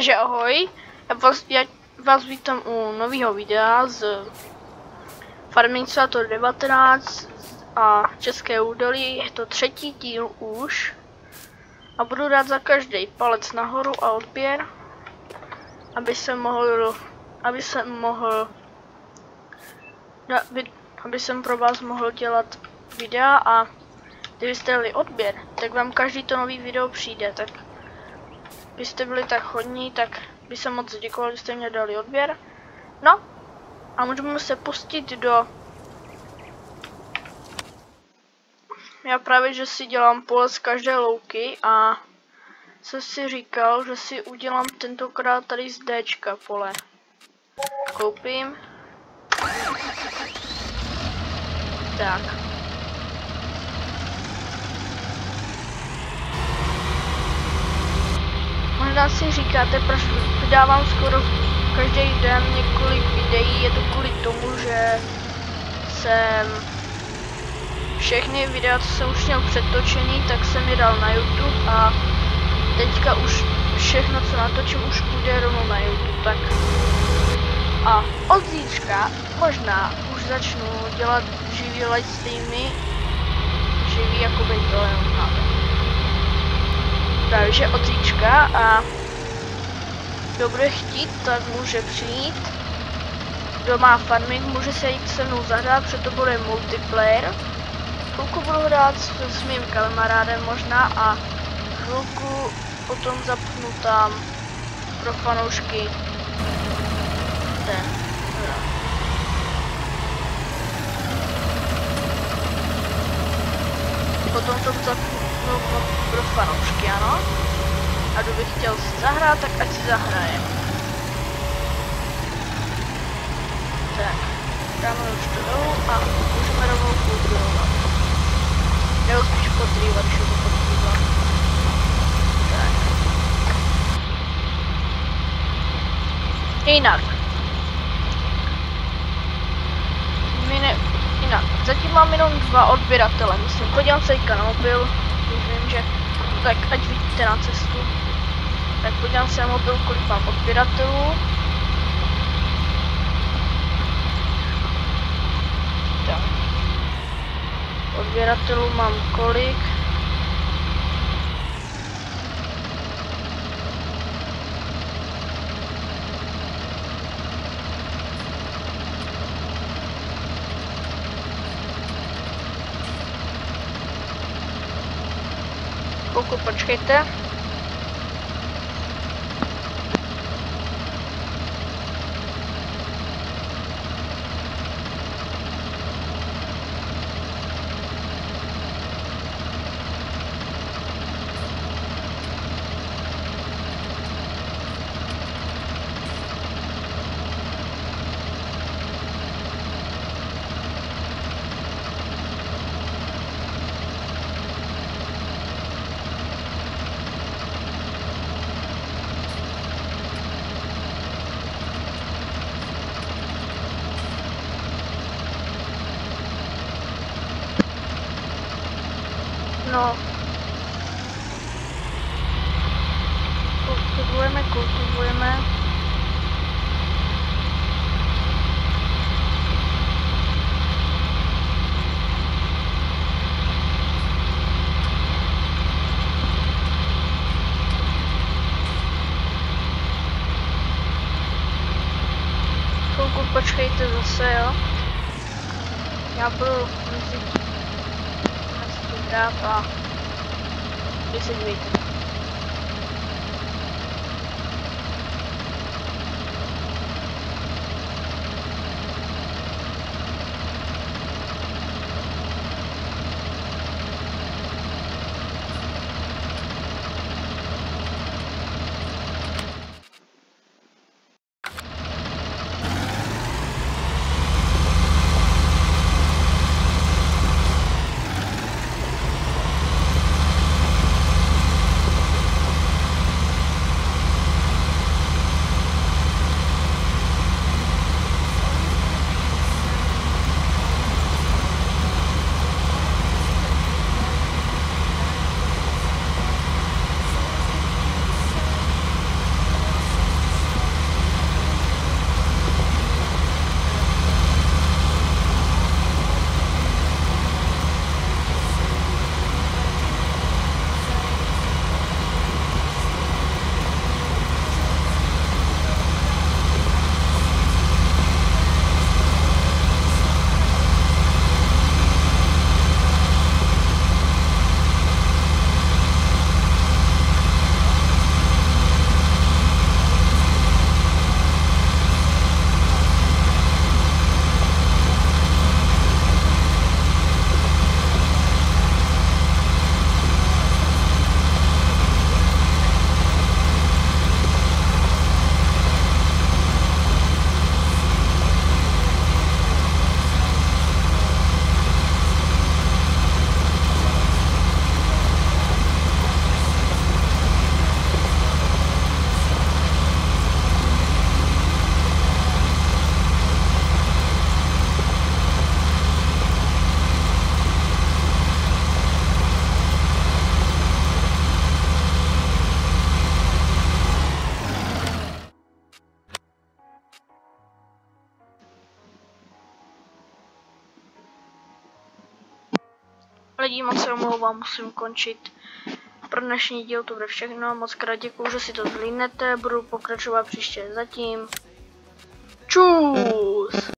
Takže ahoj, já vás vítám u nového videa z Farming Simulator 19 a České údolí. Je to 3. díl už a budu rád za každý palec nahoru a odběr, aby jsem pro vás mohl dělat videa, a kdybyste dali odběr, tak vám každý to nový video přijde. Tak byste byli tak hodní, tak by se moc děkoval, že jste mě dali odběr. No a můžeme se pustit do... Já právě, že si dělám pole z každé louky a jsem si říkal, že si udělám tentokrát tady z Dčka pole. Koupím. Tak. Možná si říkáte, proč vydávám skoro každý den několik videí. Je to kvůli tomu, že jsem všechny videa, co jsem už měl přetočený, tak jsem je dal na YouTube a teďka už všechno, co natočím, už půjde rovnou na YouTube. Tak a od zítřka možná už začnu dělat živý livestreamy, živý jakoby to jenom náhle. Právě, že od zítřka, a kdo bude chtít, tak může přijít. Kdo má farming, může se jít se mnou zahrát, protože to bude multiplayer. Chvilku budu hrát s mým kamarádem možná a chvilku potom zapnu tam pro fanoušky ten. Potom to zapnu pro fanoušky, ano. A kdo by chtěl si zahrát, tak ať si zahraje. Tak, dáme už to dolů a můžeme rovnou kulturovat. Nebo spíš podrývat, když to podrývat. Tak. Jinak. Zatím mám jenom 2 odběratele, myslím. Podívám se teďka na mobil, vím, že tak ať vidíte na cestu. Tak podívám se na mobil, kolik mám odběratelů. Tak. Odběratelů mám kolik? Chvilku počkejte. No. Kultivujeme. Chvilku počkejte zase, jo. Já budu hrát a vy se dívejte. Lidi, moc se omlouvám, musím končit. Pro dnešní díl to bude všechno. Moc krát děkuju, že si to zhlídnete. Budu pokračovat příště. Zatím. Čus!